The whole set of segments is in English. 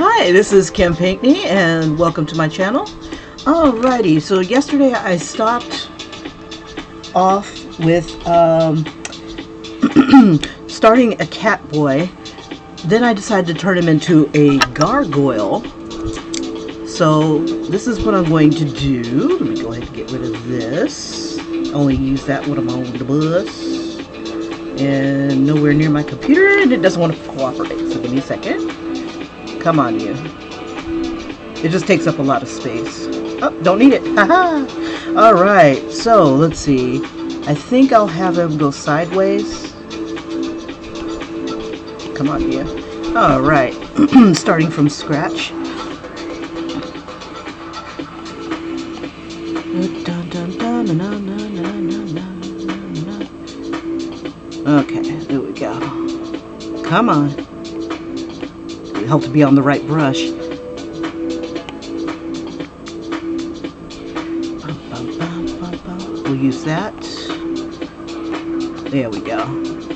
Hi, this is Kim Pinkney and welcome to my channel. Alrighty, so yesterday I stopped off with starting a cat boy. Then I decided to turn him into a gargoyle. So this is what I'm going to do. Let me go ahead and get rid of this. Only use that when I'm on the bus and nowhere near my computer, and it doesn't want to cooperate. So give me a second. Come on, you. It just takes up a lot of space. Oh, don't need it. Haha. All right. So let's see. I think I'll have him go sideways. Come on, you. All right. Starting from scratch. Okay, there we go. Come on. It helped to be on the right brush. We'll use that. There we go.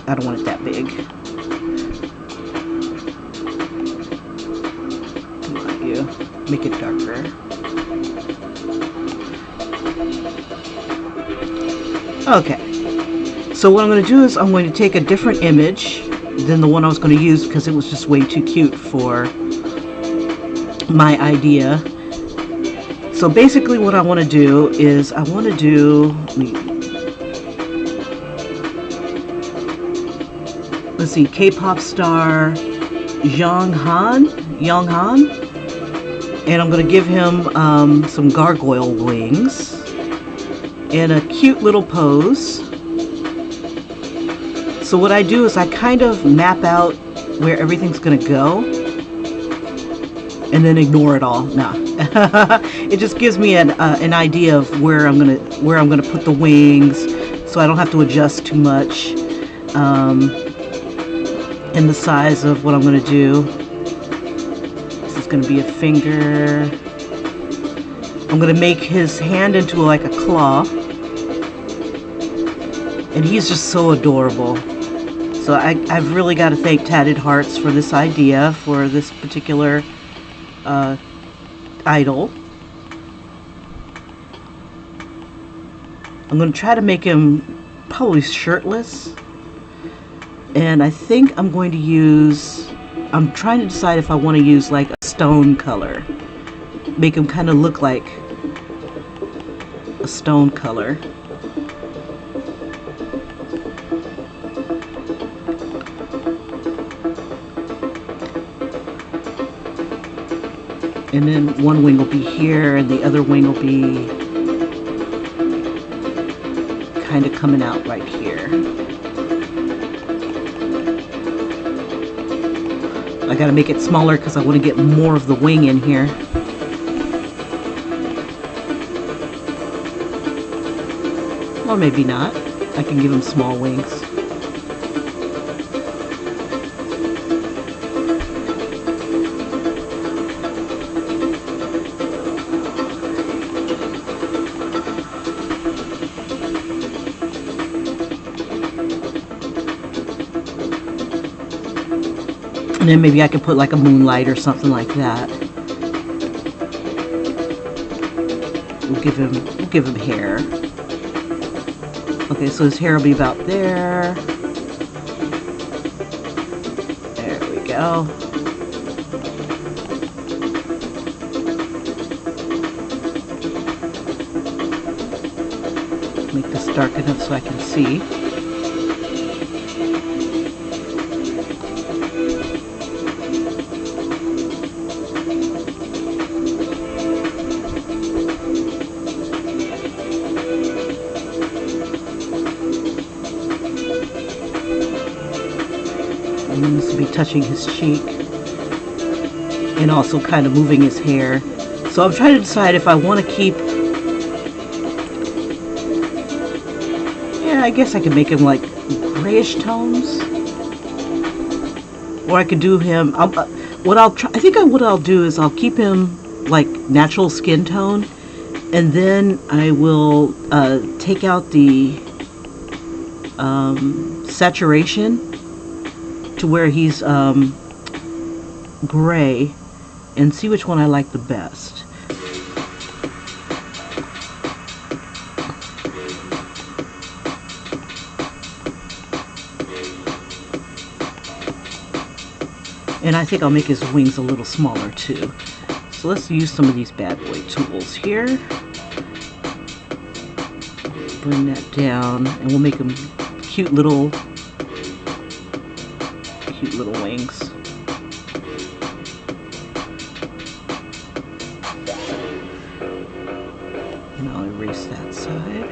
I don't want it that big. Come on, you. Make it darker. Okay. So what I'm going to do is I'm going to take a different image than the one I was going to use because it was just way too cute for my idea. So basically what I want to do is I want to do, let's see, K-pop star Young Han, and I'm going to give him some gargoyle wings and a cute little pose. So what I do is I kind of map out where everything's gonna go and then ignore it all. No. It just gives me an idea of where I'm gonna put the wings, so I don't have to adjust too much in the size of what I'm gonna do. This is gonna be a finger. I'm gonna make his hand into like a claw, and he's just so adorable. So I've really got to thank Tatted Hearts for this idea, for this particular idol. I'm going to try to make him probably shirtless. And I think I'm going to use, I'm trying to decide if I want to use like a stone color. Make him kind of look like a stone color. And then one wing will be here, and the other wing will be kind of coming out right here. I gotta make it smaller because I want to get more of the wing in here. Or maybe not. I can give him small wings. And then maybe I could put like a moonlight or something like that. We'll give him hair. Okay, so his hair will be about there. There we go. Make this dark enough so I can see. And then this will be touching his cheek and also kind of moving his hair. So I'm trying to decide if I want to keep, yeah, I guess I could make him like grayish tones, or I could do him, I think what I'll do is I'll keep him like natural skin tone, and then I will take out the saturation to where he's gray, and see which one I like the best. And I think I'll make his wings a little smaller too. So let's use some of these bad boy tools here. Bring that down, and we'll make them cute little wings. And I'll erase that side.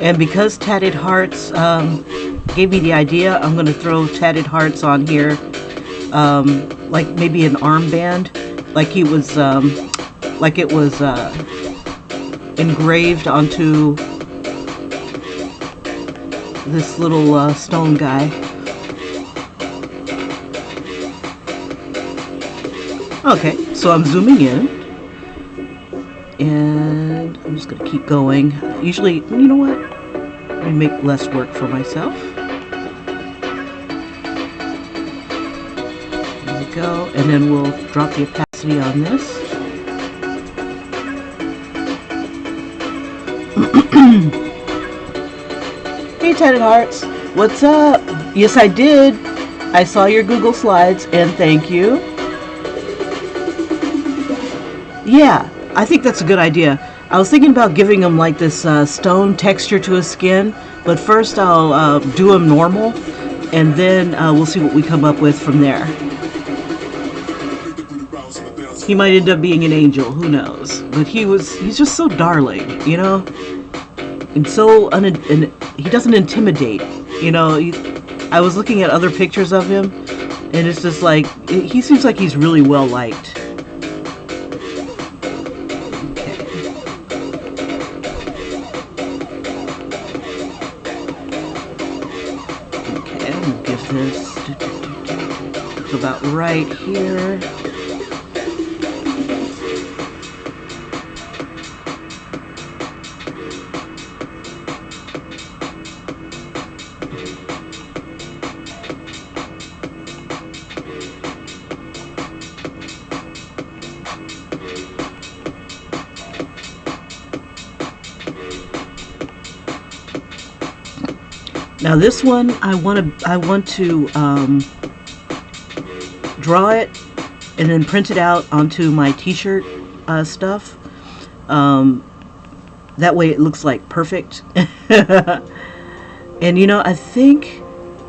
And because Tatted Hearts gave me the idea, I'm going to throw Tatted Hearts on here, like maybe an armband, like he was, like it was engraved onto this little stone guy. Okay, so I'm zooming in, and I'm just going to keep going. Usually, you know what? I make less work for myself. There we go, and then we'll drop the opacity on this. Hey, Tatted Hearts, what's up? Yes, I did. I saw your Google Slides, and thank you. Yeah, I think that's a good idea. I was thinking about giving him like this stone texture to his skin, but first I'll do him normal, and then we'll see what we come up with from there. He might end up being an angel, who knows? But he's just so darling, you know? And so, and he doesn't intimidate, you know? I was looking at other pictures of him, and it's just like, he seems like he's really well liked. This is about right here. Now this one, I want to draw it and then print it out onto my t-shirt stuff. That way it looks like perfect. And you know, I think,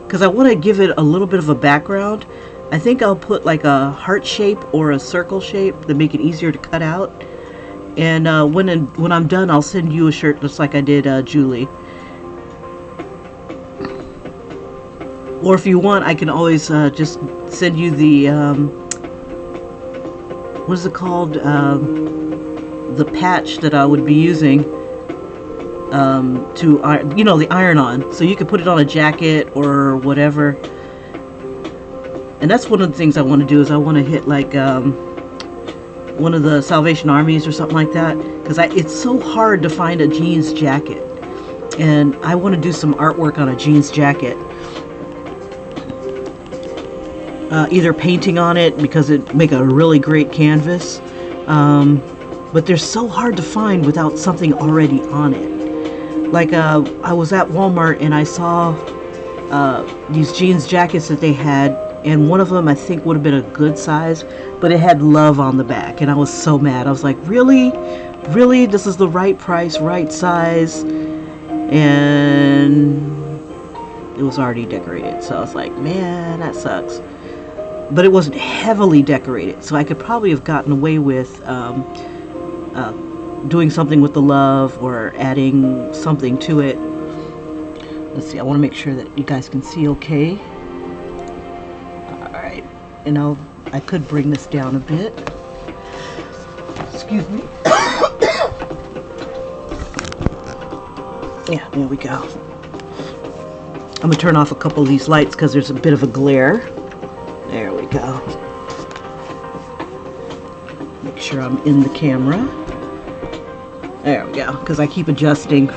because I want to give it a little bit of a background, I think I'll put like a heart shape or a circle shape to make it easier to cut out. And when I'm done, I'll send you a shirt just like I did Julie. Or if you want, I can always just send you the, what is it called? The patch that I would be using to, you know, the iron-on. So you could put it on a jacket or whatever. And that's one of the things I want to do, is I want to hit like one of the Salvation Armies or something like that. Because it's so hard to find a jeans jacket. And I want to do some artwork on a jeans jacket. Either painting on it, because it make a really great canvas, but they're so hard to find without something already on it. Like I was at Walmart and I saw these jeans jackets that they had, and one of them I think would have been a good size, but it had love on the back, and I was so mad. I was like, really? This is the right price, right size? And it was already decorated, so I was like, man, that sucks. But it wasn't heavily decorated, so I could probably have gotten away with doing something with the love or adding something to it. Let's see, I want to make sure that you guys can see okay. Alright, and I could bring this down a bit. Excuse me. Yeah, there we go. I'm going to turn off a couple of these lights because there's a bit of a glare. There we go. sure I'm in the camera. There we go, because I keep adjusting.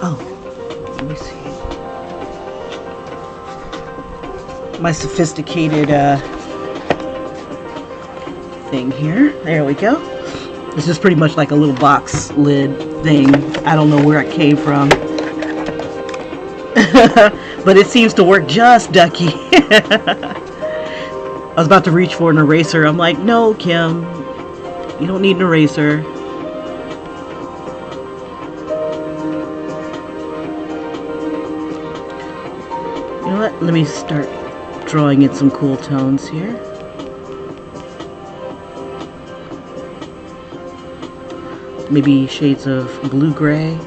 Oh, let me see. My sophisticated thing here. There we go. This is pretty much like a little box lid thing. I don't know where it came from. But it seems to work just ducky. I was about to reach for an eraser. I'm like, no, Kim, you don't need an eraser. You know what? Let me start drawing in some cool tones here. Maybe shades of blue-gray.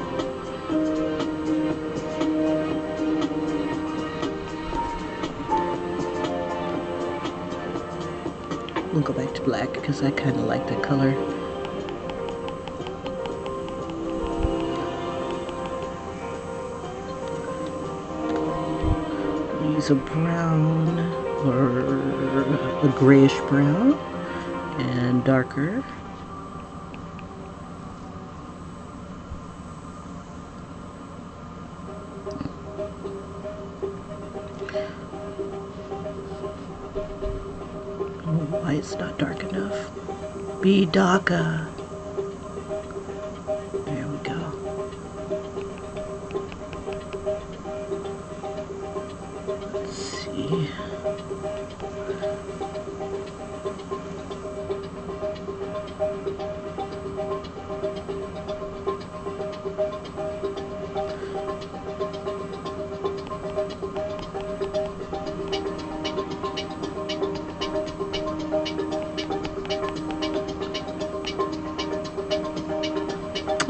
We'll go back to black because I kind of like that color. Use a brown or a grayish brown and darker. Why it's not dark enough. Be darker. There we go. Let's see.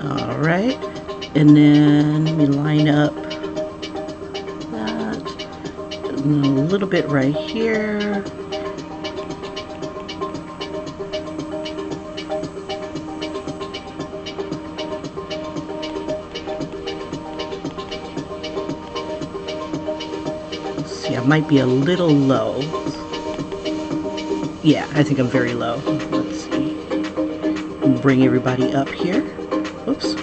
Alright, and then we line up that and a little bit right here. Let's see, I might be a little low. Yeah, I think I'm very low. Let's see. Bring everybody up here. Oops.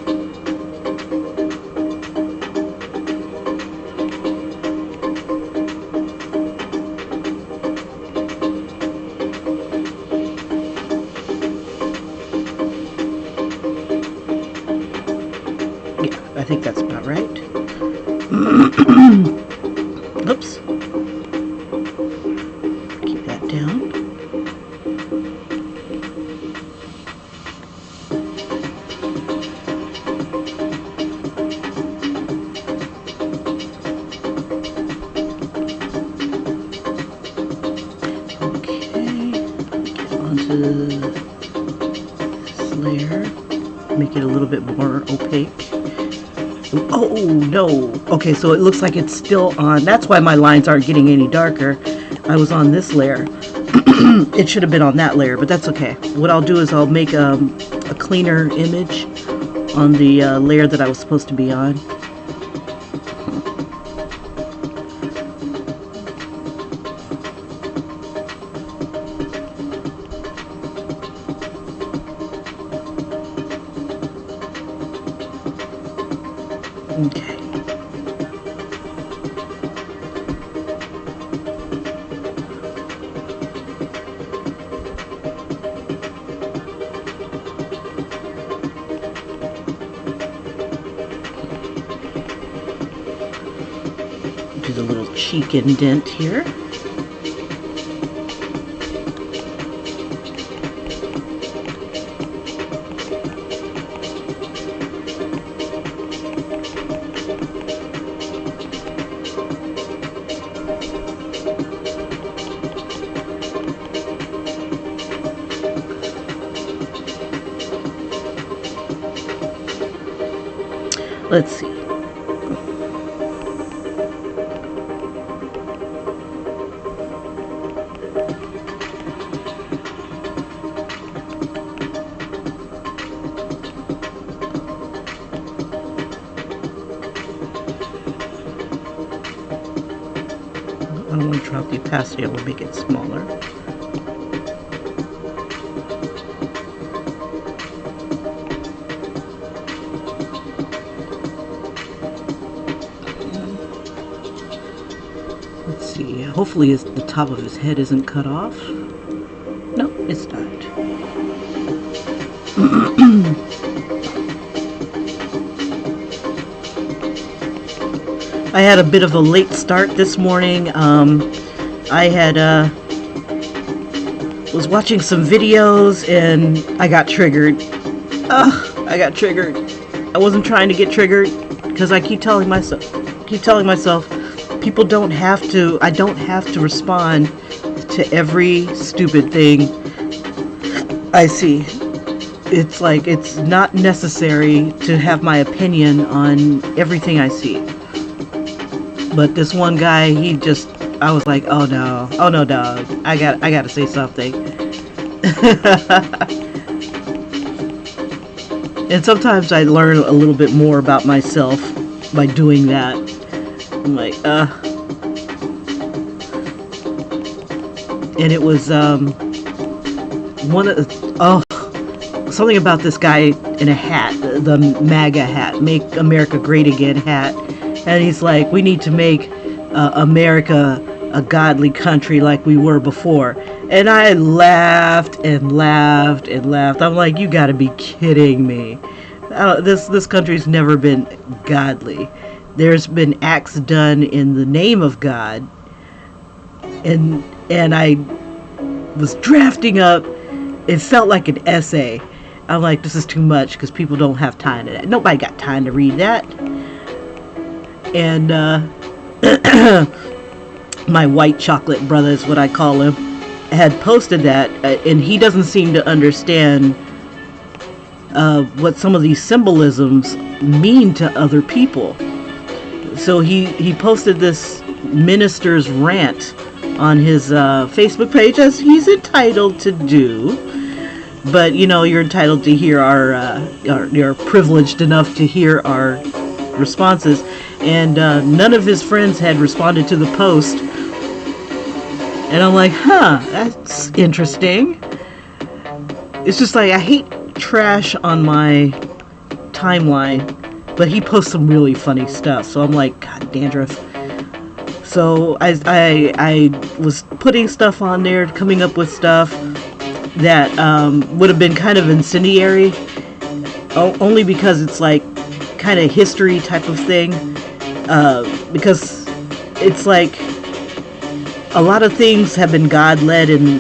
Yeah, I think that's about right. Oops. Keep that down. This layer, make it a little bit more opaque. Oh no, okay, so it looks like it's still on. That's why my lines aren't getting any darker. I was on this layer. It should have been on that layer, but that's okay. What I'll do is I'll make a cleaner image on the layer that I was supposed to be on. Okay. Do the little cheek indent here. Let's see. don't want to drop the opacity. I want to make it smaller. Let's see. Hopefully the top of his head isn't cut off. No, it's not. I had a bit of a late start this morning. I had was watching some videos and I got triggered. I got triggered. I wasn't trying to get triggered because I keep telling myself, people don't have to. I don't have to respond to every stupid thing I see. It's like it's not necessary to have my opinion on everything I see. But this one guy, I was like, oh no, dog, I gotta say something. And sometimes I learn a little bit more about myself by doing that. I'm like, and it was something about this guy in a hat, the MAGA hat, Make America Great Again hat. And he's like, we need to make America a godly country like we were before. And I laughed and laughed and laughed. I'm like, you gotta be kidding me. This country's never been godly. There's been acts done in the name of God. And I was drafting up. It felt like an essay. I'm like, this is too much because people don't have time to that. Nobody got time to read that. And my white chocolate brother is what I call him, had posted that, and he doesn't seem to understand what some of these symbolisms mean to other people. So he posted this minister's rant on his Facebook page, as he's entitled to do. But you're entitled to hear you're privileged enough to hear our responses. And none of his friends had responded to the post. And I'm like, that's interesting. It's just like, I hate trash on my timeline, but he posts some really funny stuff. So I'm like, God, dandruff. So I was putting stuff on there, coming up with stuff that would have been kind of incendiary, only because it's like kind of history type of thing. Because it's like a lot of things have been God-led in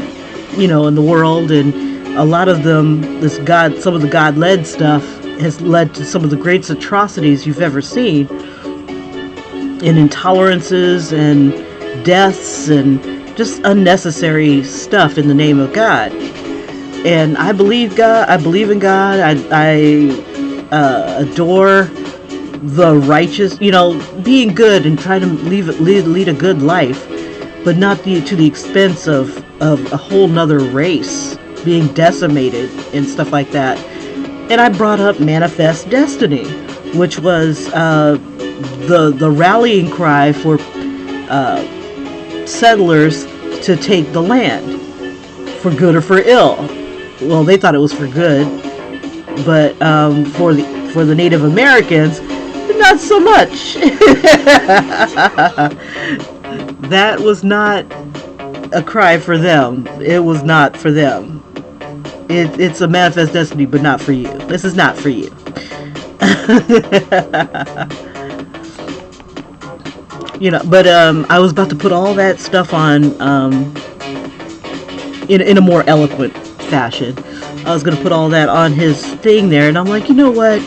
the world, and a lot of them, some of the God-led stuff has led to some of the greatest atrocities you've ever seen, and intolerances and deaths and just unnecessary stuff in the name of God. And I believe God. I believe in God. I adore the righteous, being good and trying to lead a good life, but not to the expense of a whole nother race being decimated and stuff like that. And I brought up Manifest Destiny, which was the rallying cry for settlers to take the land, for good or for ill. Well, they thought it was for good, but for the Native Americans, not so much. That was not a cry for them. It was not for them. It's a manifest destiny, but not for you. This is not for you. But I was about to put all that stuff on in a more eloquent fashion. I was going to put all that on his thing there, and I'm like, you know what?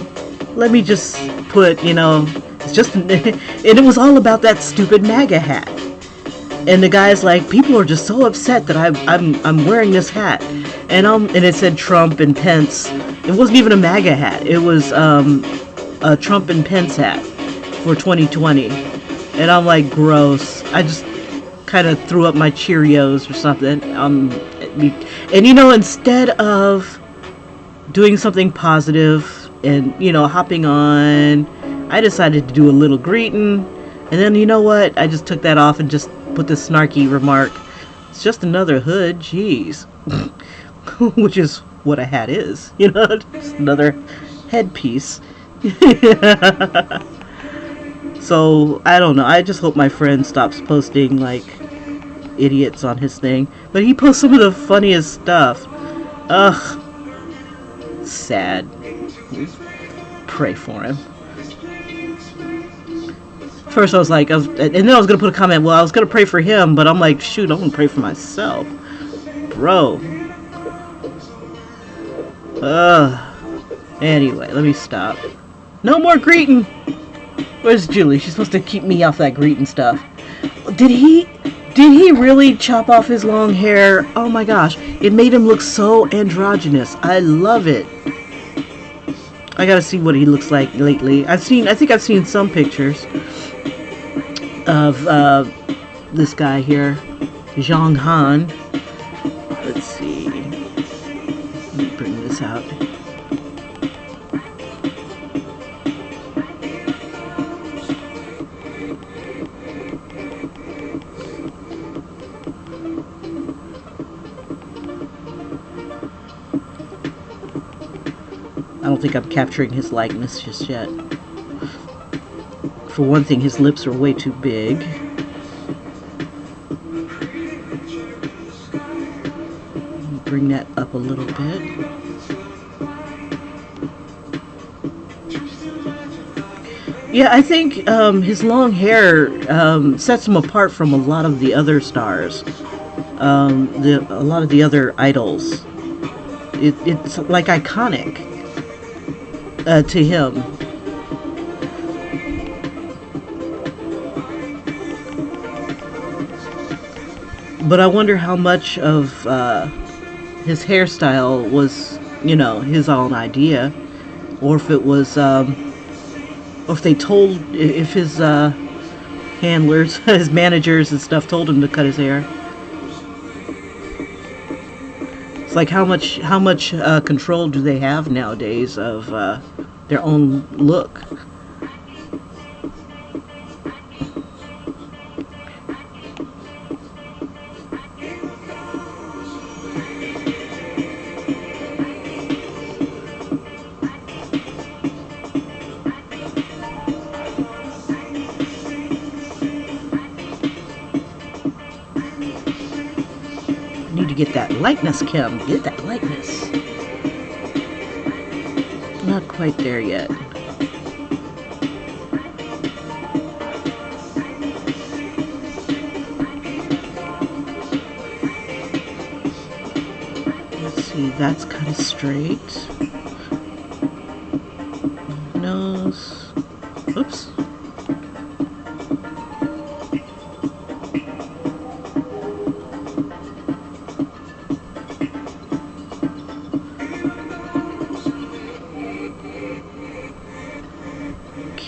Let me just put, it's just, and it was all about that stupid MAGA hat. And the guy's like, people are just so upset that I'm wearing this hat, and it said Trump and Pence. It wasn't even a MAGA hat. It was a Trump and Pence hat for 2020, and I'm like, gross. I just kind of threw up my Cheerios or something. And instead of doing something positive and hopping on, I decided to do a little greeting, and then I just took that off and just put this snarky remark, "It's just another hood, jeez." Which is what a hat is, you know, just another headpiece. So, I don't know. I just hope my friend stops posting, like, idiots on his thing. But he posts some of the funniest stuff. Ugh. Sad. Pray for him. First I was like, and then I was going to put a comment, well, I was going to pray for him, but I'm like, shoot, I'm going to pray for myself. Bro. Anyway, let me stop. No more greeting! Where's Julie? She's supposed to keep me off that greeting stuff. Did he really chop off his long hair? Oh my gosh. It made him look so androgynous. I love it. I gotta see what he looks like lately. I think I've seen some pictures of this guy here, Zhang Han. Let's see. Let me bring this out. I don't think I'm capturing his likeness just yet. For one thing, his lips are way too big. Bring that up a little bit. Yeah, I think his long hair sets him apart from a lot of the other stars. A lot of the other idols. It's like iconic. To him. But I wonder how much of his hairstyle was, you know, his own idea, or if it was, or if his handlers, his managers and stuff told him to cut his hair. It's like how much control do they have nowadays of their own look? Need to get that likeness, Kim. Get that likeness. Not quite there yet. Let's see, that's kind of straight. Nose. Oops.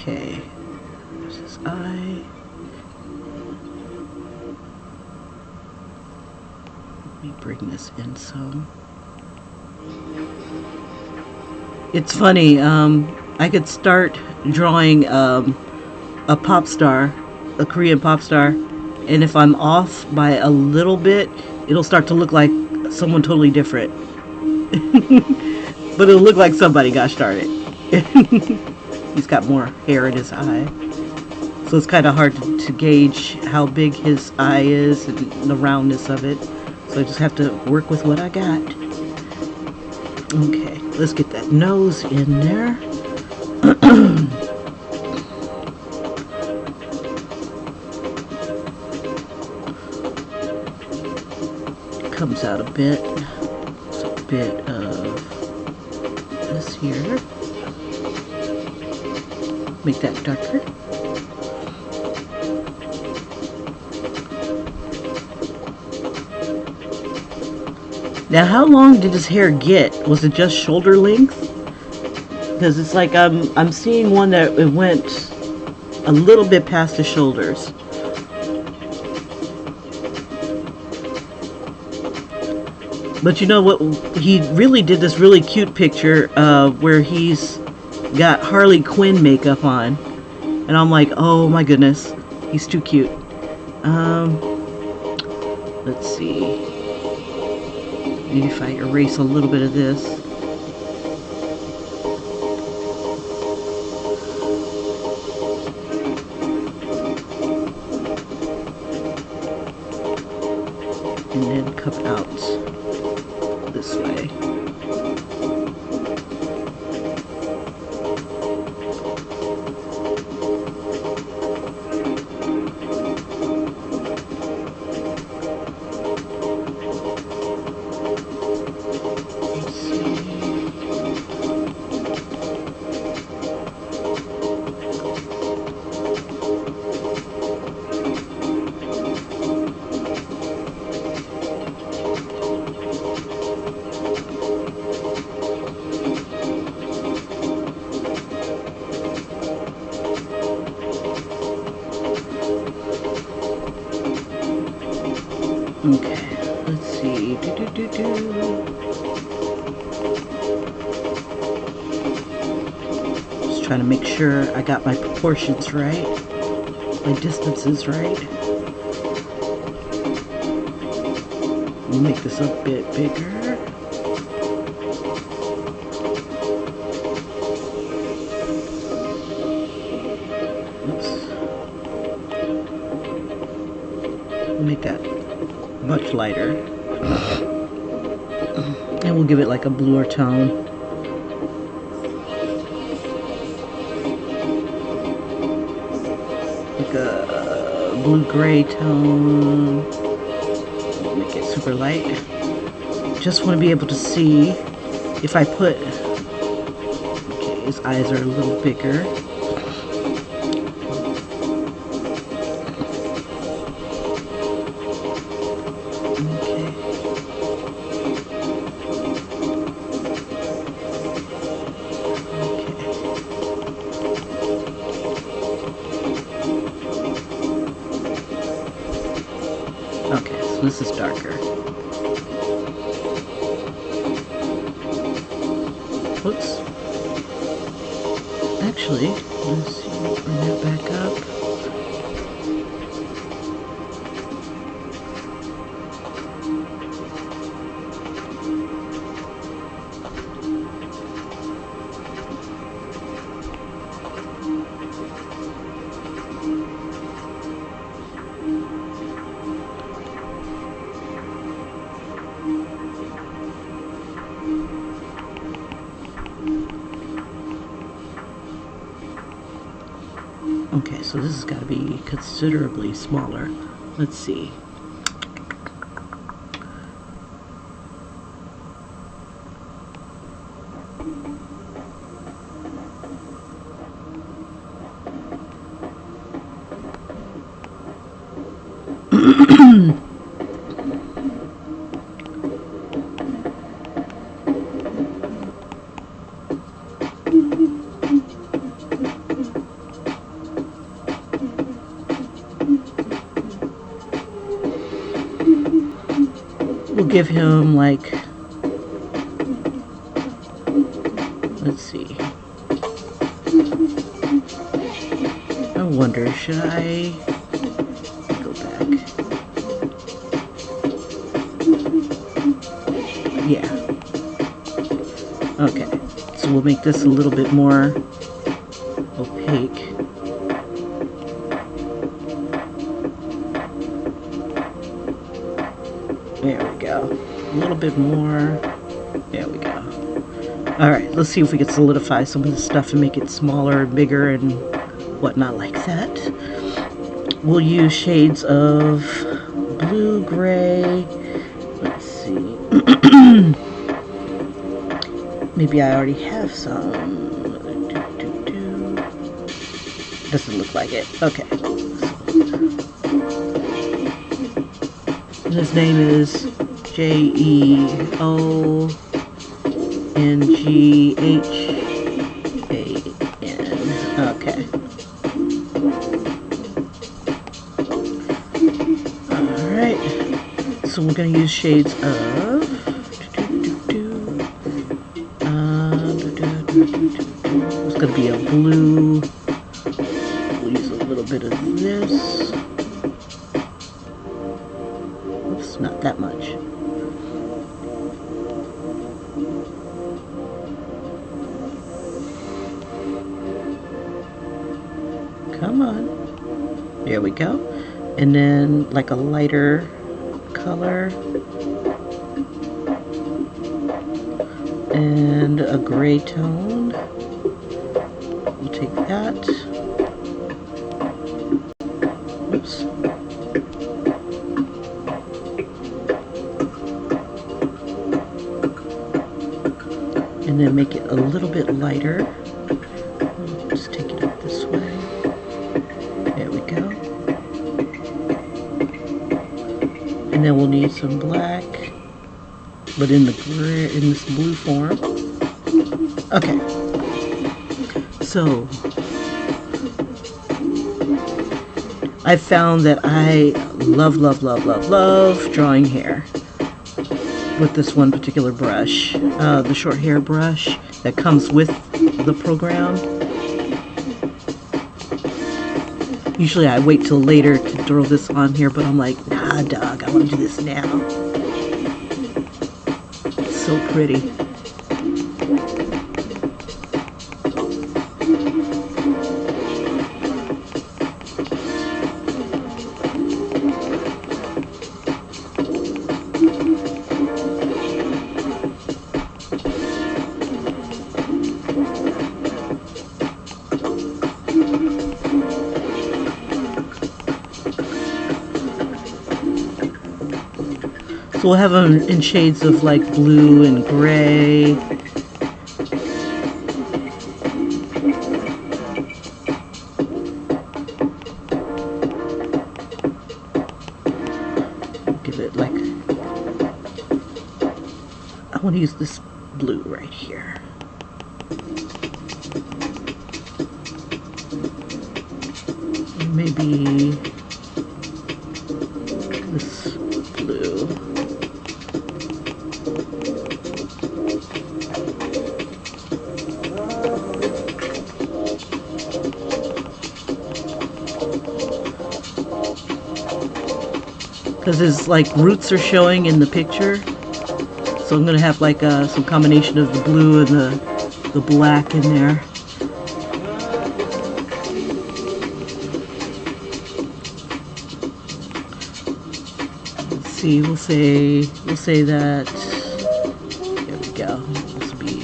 Okay, there's his eye. Let me bring this in some. It's funny, I could start drawing a pop star, a Korean pop star, and if I'm off by a little bit, it'll start to look like someone totally different. But it'll look like somebody, gosh darn it. He's got more hair in his eye. So it's kind of hard to gauge how big his eye is and the roundness of it. So I just have to work with what I got. Okay, let's get that nose in there. Comes out a bit. It's a bit of this here. Make that darker. Now, how long did his hair get? Was it just shoulder length? Because it's like I'm seeing one that it went a little bit past his shoulders. But you know what? He really did this really cute picture where he's got Harley Quinn makeup on, and I'm like, oh my goodness, he's too cute. Let's see. Maybe if I erase a little bit of this. And then come out this way. Okay, let's see. Just trying to make sure I got my proportions right, my distances right. We'll make this a bit bigger. Oops. Make that much lighter, and we'll give it like a bluer tone. Like a blue-gray tone. We'll make it super light. Just want to be able to see if I put, okay, his eyes are a little bigger. Okay, so this is darker. Whoops. Actually, let's see, bring that back up. Okay, so this has got to be considerably smaller. Let's see. We'll give him like, let's see. I wonder, should I go back? Yeah. Okay, so we'll make this a little bit more opaque. There we go. A little bit more. There we go. Alright, let's see if we can solidify some of this stuff and make it smaller and bigger and whatnot like that. We'll use shades of blue, gray. Let's see. Maybe I already have some. Doesn't look like it. Okay. His name is Jeonghan. Okay. Alright. So we're going to use shades of... It's going to be a blue. We'll use a little bit of this. Oops, not that much. Come on. There we go. And then like a lighter color. And a gray tone. We'll take that. Oops. And then make it a little bit lighter. Just take it up this way. There we go. And then we'll need some black, but in the gray, in this blue form. Okay. So I found that I love drawing hair with this one particular brush, the short hair brush that comes with the program. Usually I wait till later to throw this on here, but I'm like, nah, dog, I want to do this now. It's so pretty. So we'll have them in shades of like blue and gray. Give it like, I want to use this blue right here. Maybe this blue. Because his like roots are showing in the picture, so I'm gonna have like some combination of the blue and the black in there. Let's see, we'll say that, there we go, this will be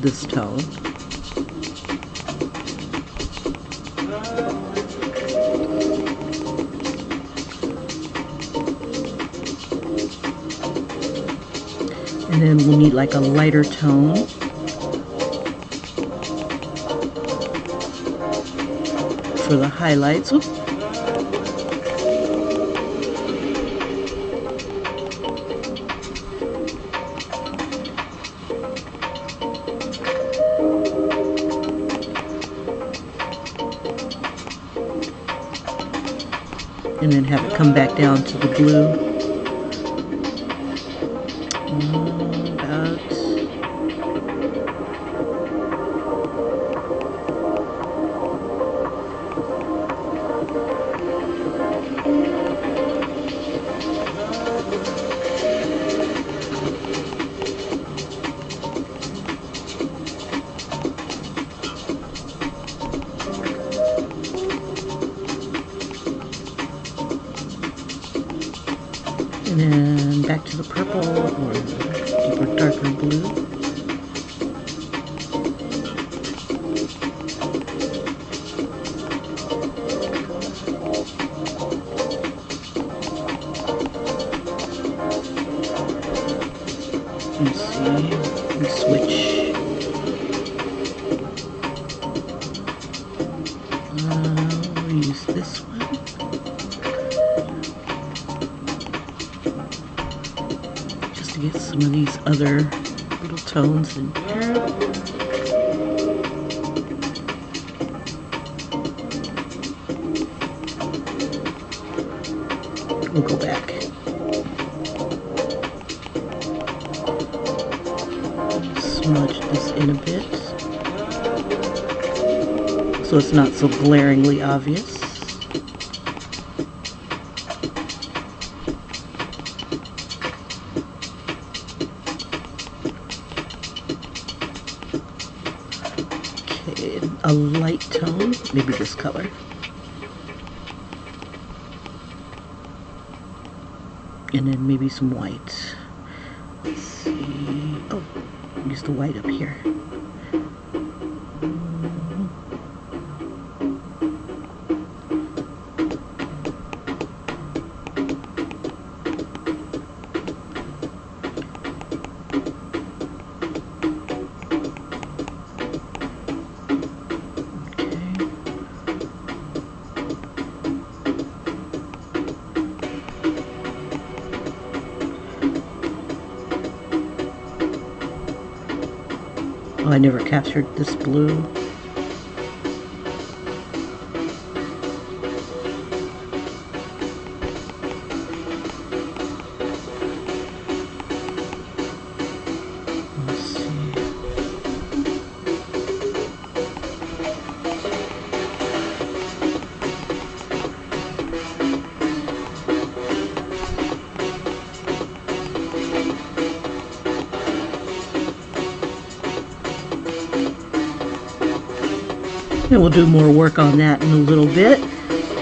this tone. And then we'll need like a lighter tone. For the highlights. Oops. And then have it come back down to the blue. And then back to the purple or deeper, darker blue. Let's see, we'll switch. We'll use this one. Get some of these other little tones in here. We'll go back. Smudge this in a bit so it's not so glaringly obvious. a light tone, maybe this color. And then maybe some white. Let's see. Oh, use the white up here. Oh, I never captured this blue. Let's see. And we'll do more work on that in a little bit.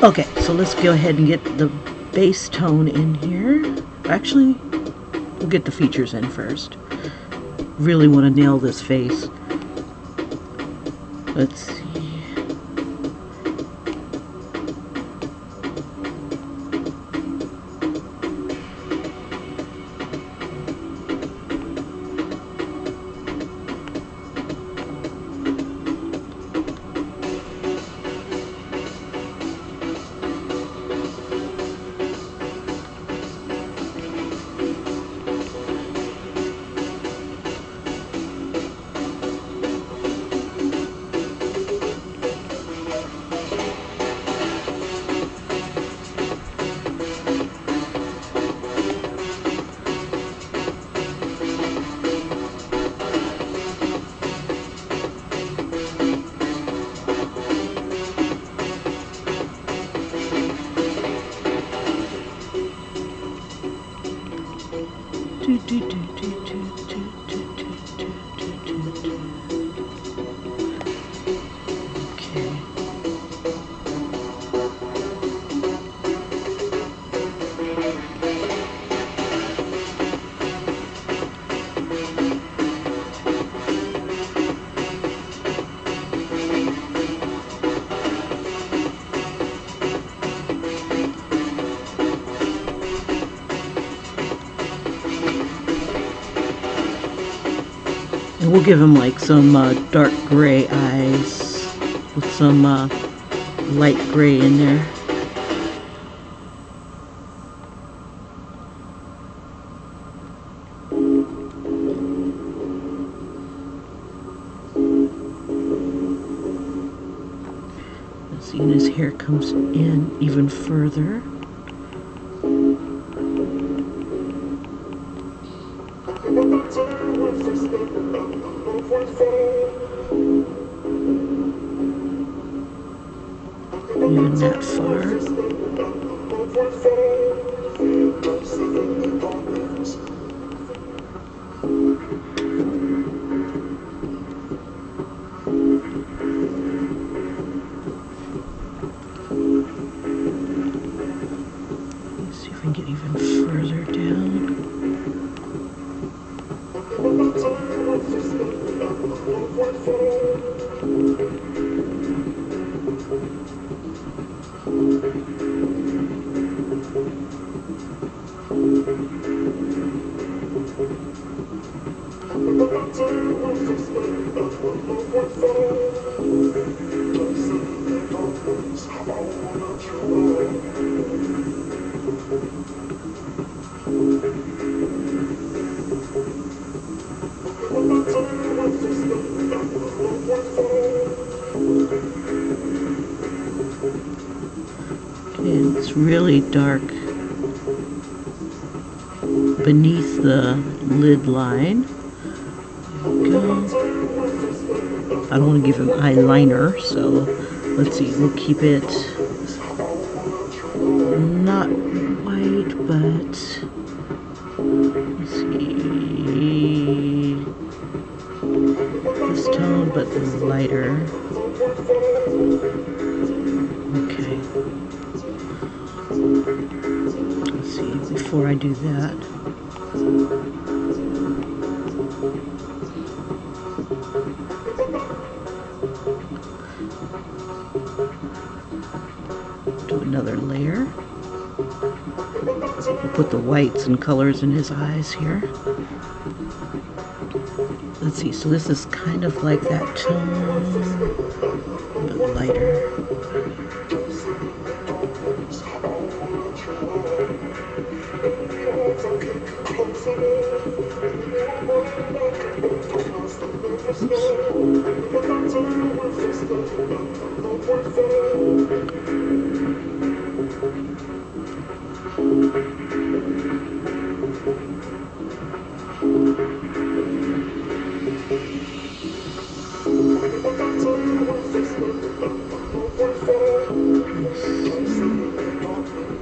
Okay, so let's go ahead and get the base tone in here. Actually, we'll get the features in first. Really want to nail this face. Let's see. And we'll give him like some dark gray eyes with some light gray in there. See, and his hair comes in even further. Even that far. Let's see if we can get even further down. And it's really dark beneath the lid line. There we go. I don't want to give him eyeliner, so let's see, we'll keep it not white, but let's see, this tone, but lighter. Okay. Let's see, before I do that, do another layer. We'll put the whites and colors in his eyes here. Let's see, so this is kind of like that tone, a bit lighter.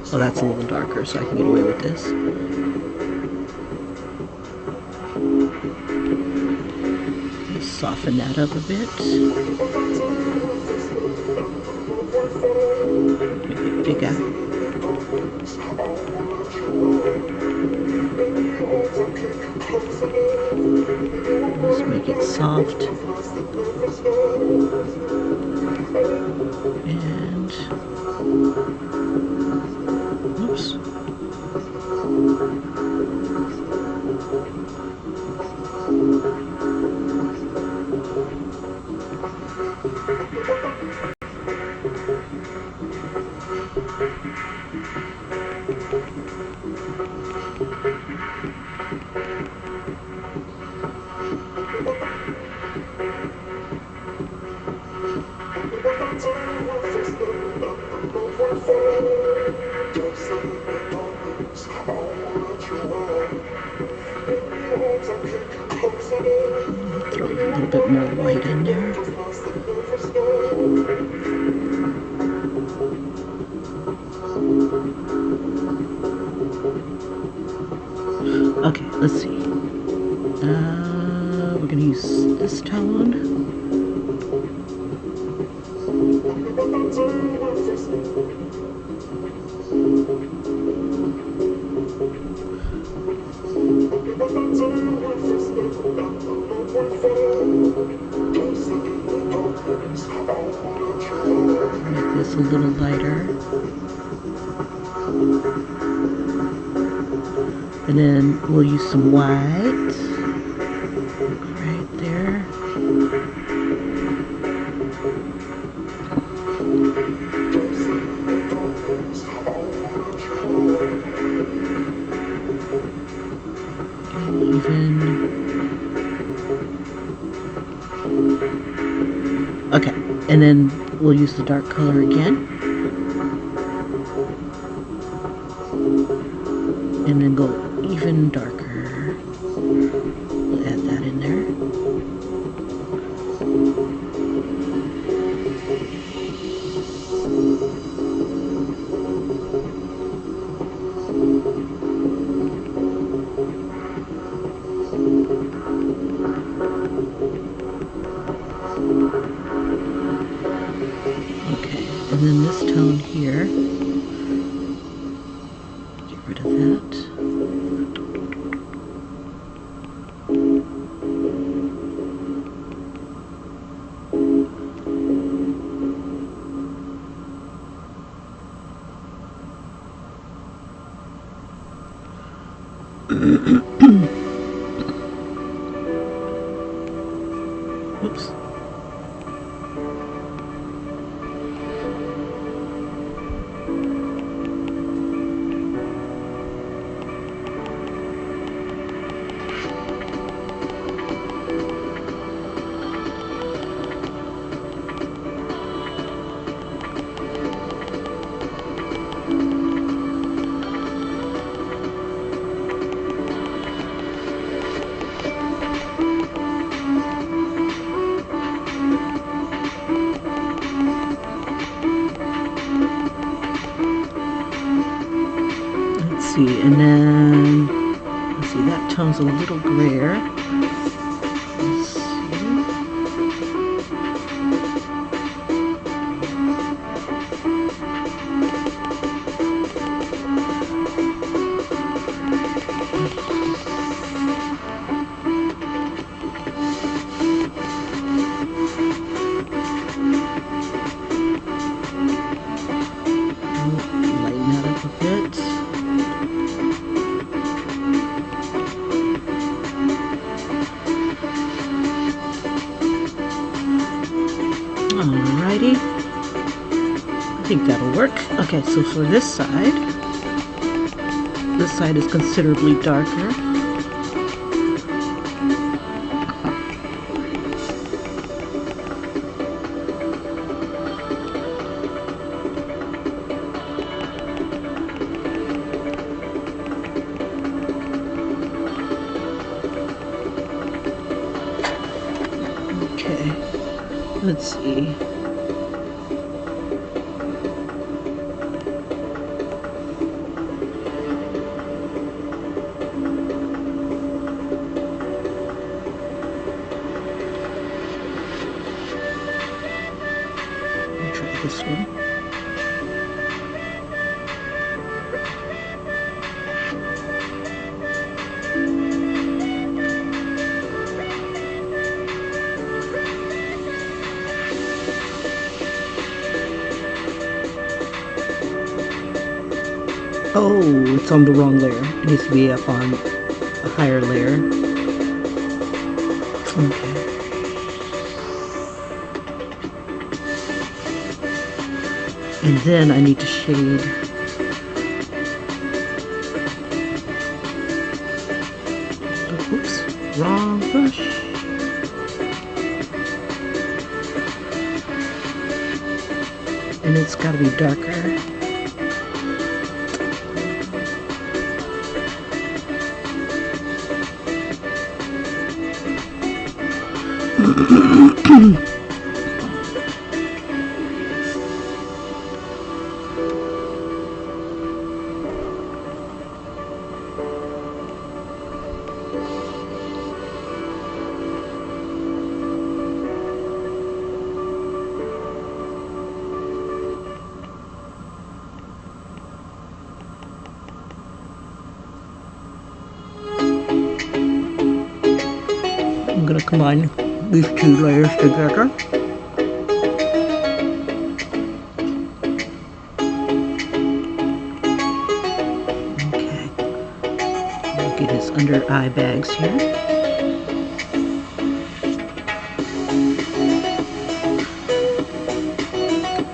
Oh, that's a little darker, so I can get away with this. Just soften that up a bit. Make it bigger. Just make it soft. And oops. Throw a little bit more white in there. Okay, let's see. We're going to use this tone. Make this a little lighter. And then we'll use some white right there. Okay, and then we'll use the dark color again. And then go even darker. We'll add that in there. Okay, and then this tone here, get rid of that. Oops. And then, let's see, that tone's a little grayer. Let's see. think that'll work. Okay, so for this side is considerably darker. Okay, let's see. This one. Oh, it's on the wrong layer. It needs to be up on a higher layer. Okay. And then I need to shade. Oh, oops, wrong brush. And it's got to be darker. I'm going to combine these two layers together. Okay, look at his under eye bags here.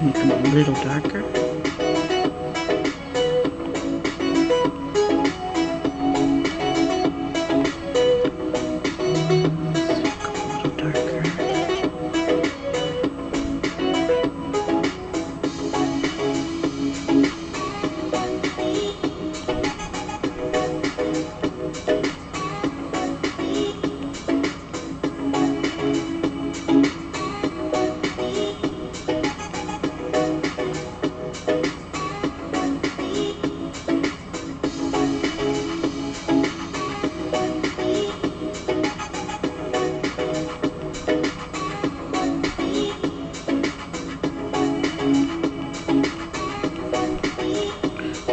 Make them a little darker.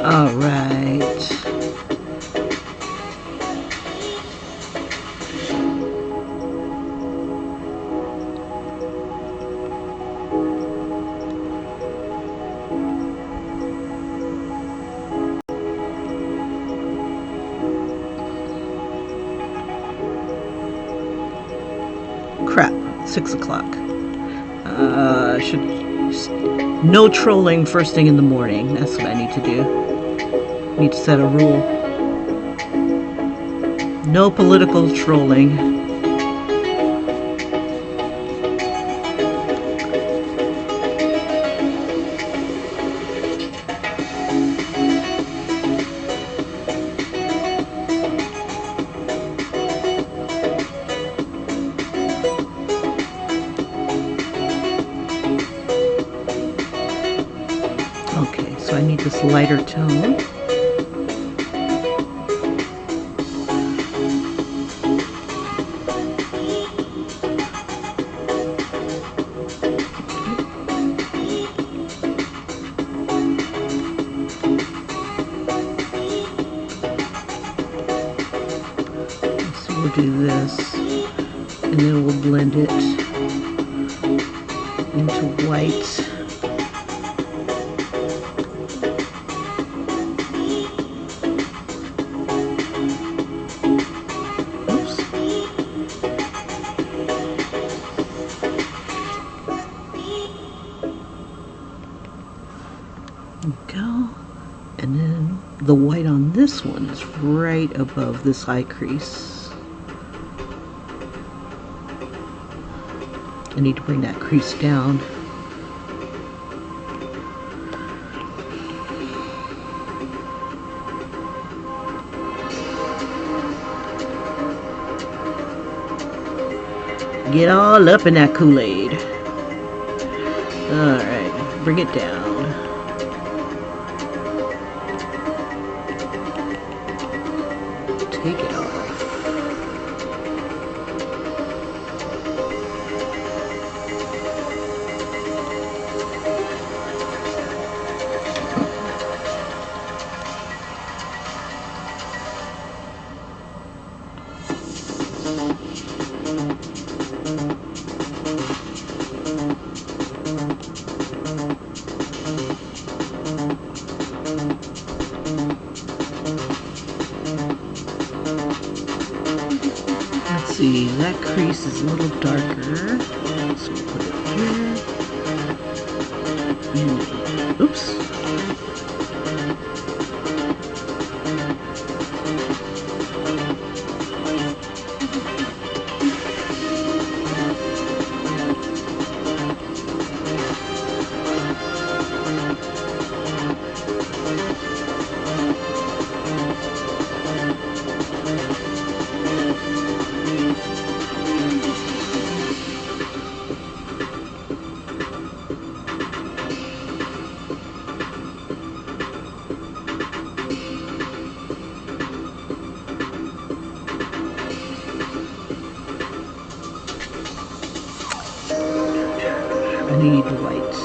All right. Crap, 6 o'clock. No trolling first thing in the morning. That's what I need to do. Need to set a rule. No political trolling. Okay, so I need this lighter tone. We'll do this, and then we'll blend it into white. Oops. the white on this one is right above this eye crease. I need to bring that crease down. Get all up in that Kool-Aid. Alright, bring it down. Take it off. See, that crease is a little darker, so we'll put it here. And, oops. I need white.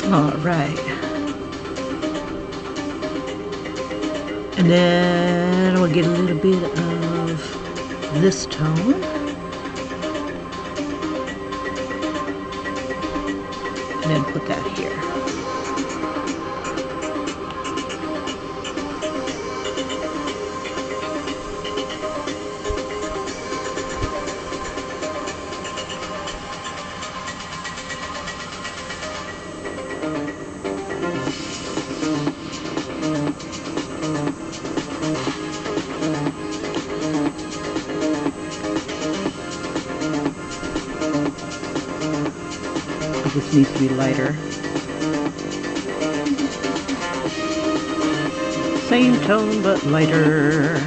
All right. And then we'll get a little bit of this tone. And then put that here. This needs to be lighter. Same tone, but lighter.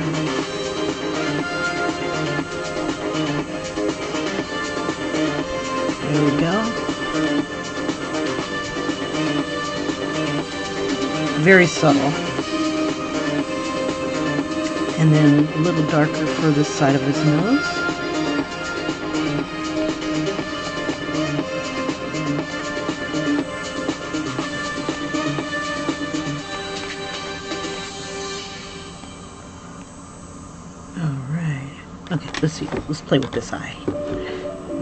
There we go. Very subtle. And then a little darker for this side of his nose. Okay, let's see. Let's play with this eye.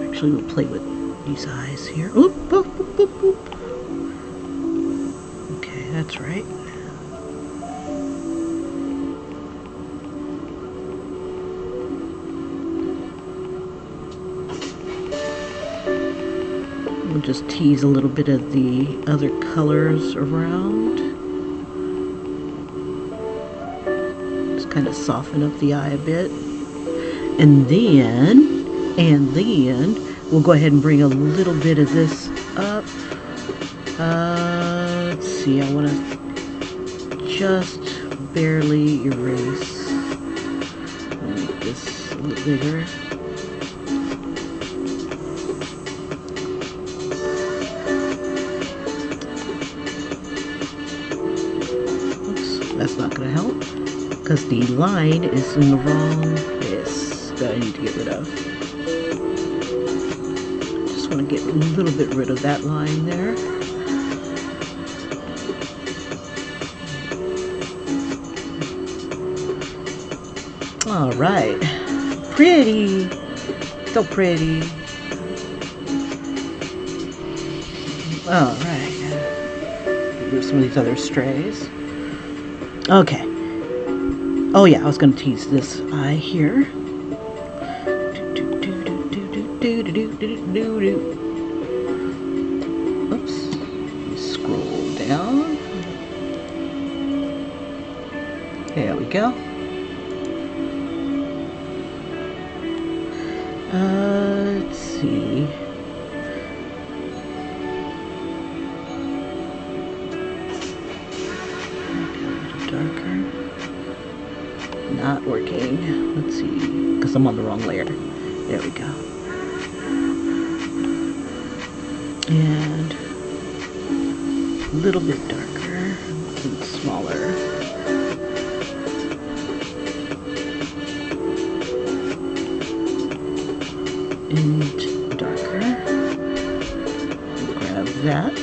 Actually, we'll play with these eyes here. Oop, oop, oop, oop, oop. Okay, that's right. We'll just tease a little bit of the other colors around. Just kind of soften up the eye a bit. And then we'll go ahead and bring a little bit of this up. Let's see, I want to just barely erase. Make this a little bigger. Oops, that's not going to help because the line is in the wrong place. That I need to get rid of. Just want to get a little bit rid of that line there. All right. Pretty. So pretty. All right. Move some of these other strays. Okay. Oh yeah, I was going to tease this eye here. Oops. Scroll down. There we go. Let's see. Maybe a little darker. Not working. Let's see, because I'm on the wrong layer. There we go. And a little bit darker, and smaller. And darker. Grab that.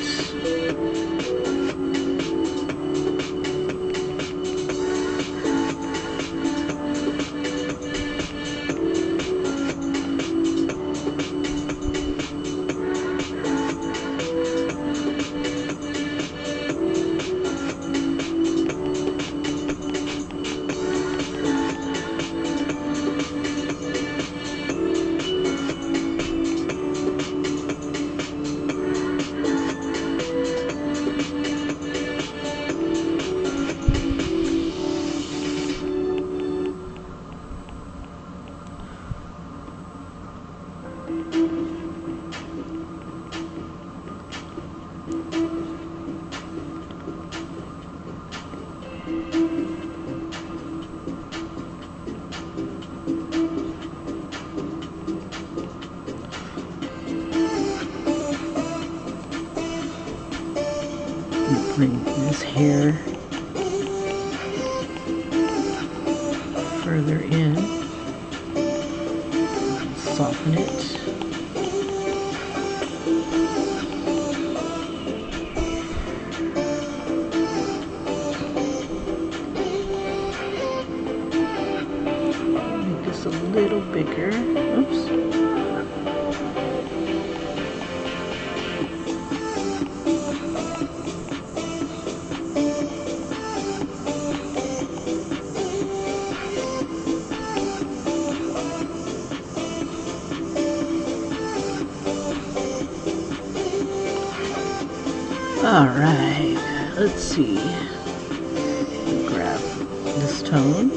Bring this hair further in, soften it. Make this a little bigger. Oops. All right, let's see. Grab this tone.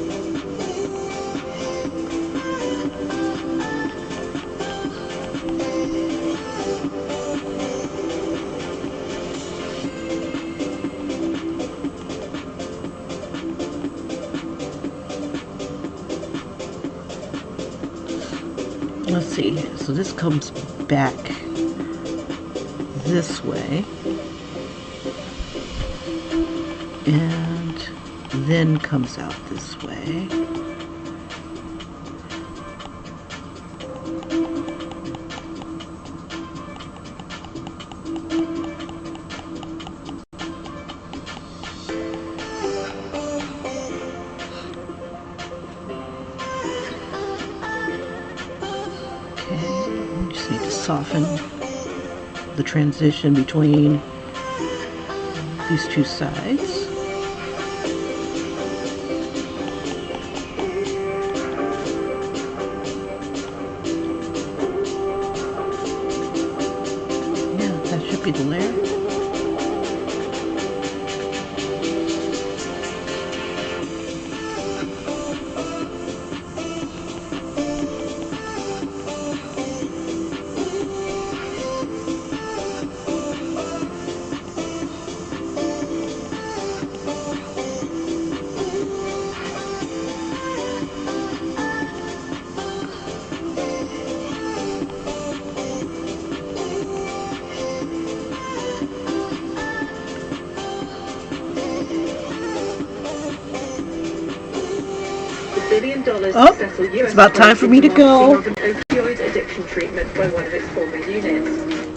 Let's see. So this comes back this way. And then comes out this way. Okay, we just need to soften the transition between these two sides. Be the layer. Oh, it's about time for me to go.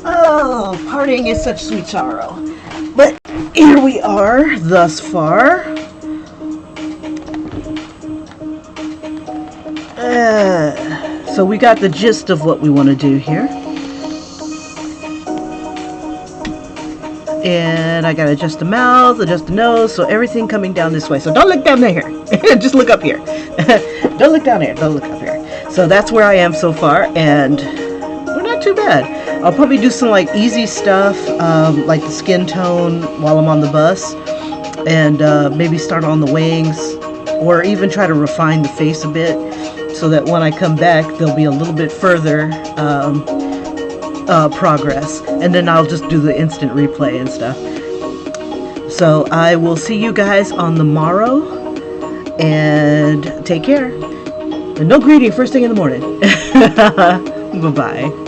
Oh, partying is such sweet sorrow. But here we are, thus far. So we got the gist of what we want to do here. And I got to adjust the mouth, adjust the nose, so everything coming down this way. So don't look down there. Just look up here. Don't look down here. Don't look up here. So that's where I am so far, and we're not too bad. I'll probably do some like easy stuff, like the skin tone while I'm on the bus, and maybe start on the wings, or even try to refine the face a bit, so that when I come back, there'll be a little bit further progress, and then I'll just do the instant replay and stuff. So I will see you guys on the morrow, and take care. And no greeting first thing in the morning. Bye-bye.